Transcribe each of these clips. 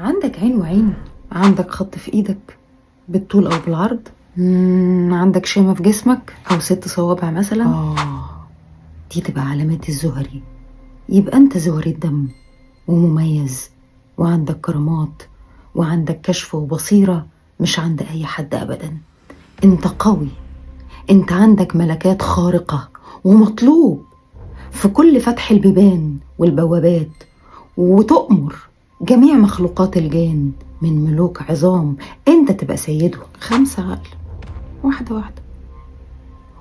عندك عين وعين، عندك خط في ايدك بالطول او بالعرض، عندك شامة في جسمك او 6 صوابع مثلا. دي تبقى علامات الزهري. يبقى انت زهري الدم ومميز وعندك كرامات وعندك كشف وبصيرة مش عند اي حد ابدا. انت قوي، انت عندك ملكات خارقة ومطلوب في كل فتح البيبان والبوابات، وتؤمر جميع مخلوقات الجان من ملوك عظام انت تبقى سيدهم. 5 عقل، واحدة واحدة.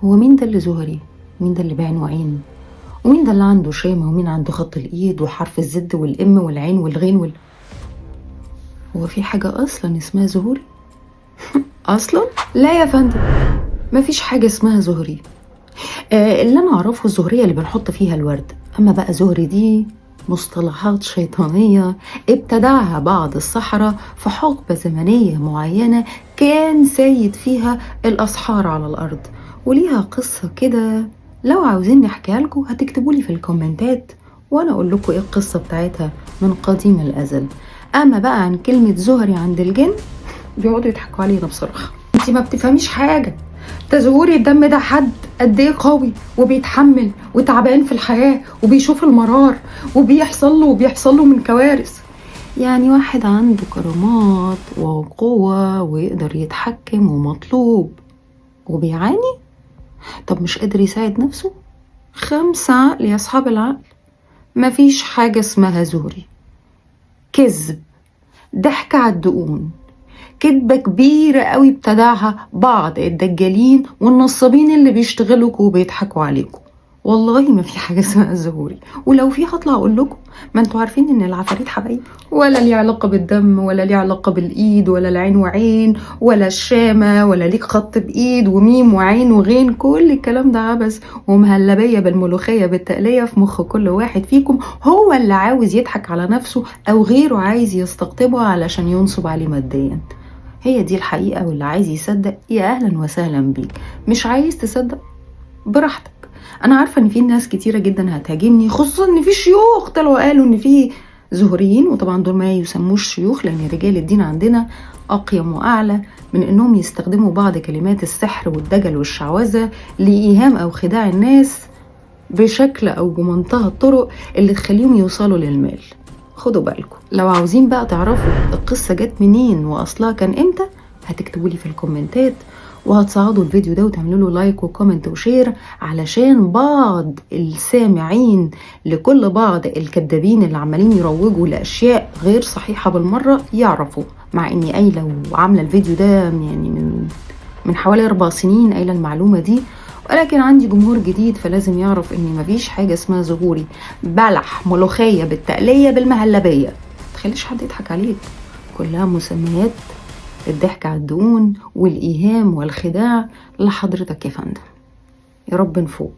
هو مين ده اللي زهري؟ مين ده اللي بعين وعين؟ ومين ده اللي عنده شامة؟ ومين عنده خط الايد وحرف الزد والام والعين والغين هو في حاجة اصلا اسمها زهوري؟ اصلا لا يا فندم، مفيش حاجة اسمها زهري. اللي انا اعرفه الزهرية اللي بنحط فيها الورد، اما بقى زهري دي مصطلحات شيطانية ابتدعها بعض السحرة في حقبة زمنية معينة كان سيد فيها الأسحار على الأرض، وليها قصة كده. لو عاوزين نحكيها لكم هتكتبولي في الكومنتات وانا اقول لكم ايه القصة بتاعتها من قديم الازل. اما بقى عن كلمة زهري عند الجن بيقعدوا يضحكوا علينا بصراحة. انتي ما بتفهميش حاجة. تزوري الدم ده حد قد ايه قوي وبيتحمل وتعبان في الحياة وبيشوف المرار وبيحصل له من كوارث. يعني واحد عنده كرامات وقوة ويقدر يتحكم ومطلوب وبيعاني، طب مش قادر يساعد نفسه؟ 5 عقل يا اصحاب العقل. مفيش حاجة اسمها زهري. كذب، ضحك على الدقون، كدبة كبيرة قوي ابتدعها بعض الدجالين والنصابين اللي بيشتغلوكوا وبيضحكوا عليكم. والله ما في حاجة اسمها الزهوري، ولو في هطلع اقول لكم. ما انتوا عارفين ان العفاريت حبايب، ولا ليه علاقة بالدم ولا ليه علاقة بالايد ولا العين وعين ولا الشامة ولا ليك خط بايد وميم وعين وغين. كل الكلام ده عبث ومهلبية بالملوخية بالتقلية في مخ كل واحد فيكم، هو اللي عاوز يضحك على نفسه او غيره عايز يستقطبه علشان ينصب عليه ماديا. هي دي الحقيقة، واللي عايز يصدق يا أهلا وسهلا بيك، مش عايز تصدق براحتك. أنا عارفة إن في ناس كتيرة جدا هتهاجمني، خصوصا إن في شيوخ طلعوا قالوا إن في زهريين، وطبعا دول ما يسموش شيوخ لأن رجال الدين عندنا أقيم وأعلى من إنهم يستخدموا بعض كلمات السحر والدجل والشعوذة لإيهام أو خداع الناس بشكل أو بمنتهى الطرق اللي تخليهم يوصلوا للمال. خدوا بالكم. لو عاوزين بقى تعرفوا القصة جت منين وأصلها كان امتى هتكتبولي في الكومنتات، وهتصعدوا الفيديو ده وتعملوا له لايك وكومنت وشير علشان بعض السامعين لكل بعض الكذابين اللي عمالين يروجوا لأشياء غير صحيحة بالمرة يعرفوا. مع اني قايلة وعاملة الفيديو ده يعني من حوالي 4 سنين قايلة المعلومة دي، ولكن عندي جمهور جديد فلازم يعرف ان مفيش حاجة اسمها زهوري. بلح، ملوخية بالتقلية بالمهلبية، متخليش حد يضحك عليك. كلها مسميات الضحك على الدقون والإيهام والخداع لحضرتك يا فندم. يا رب نفوق.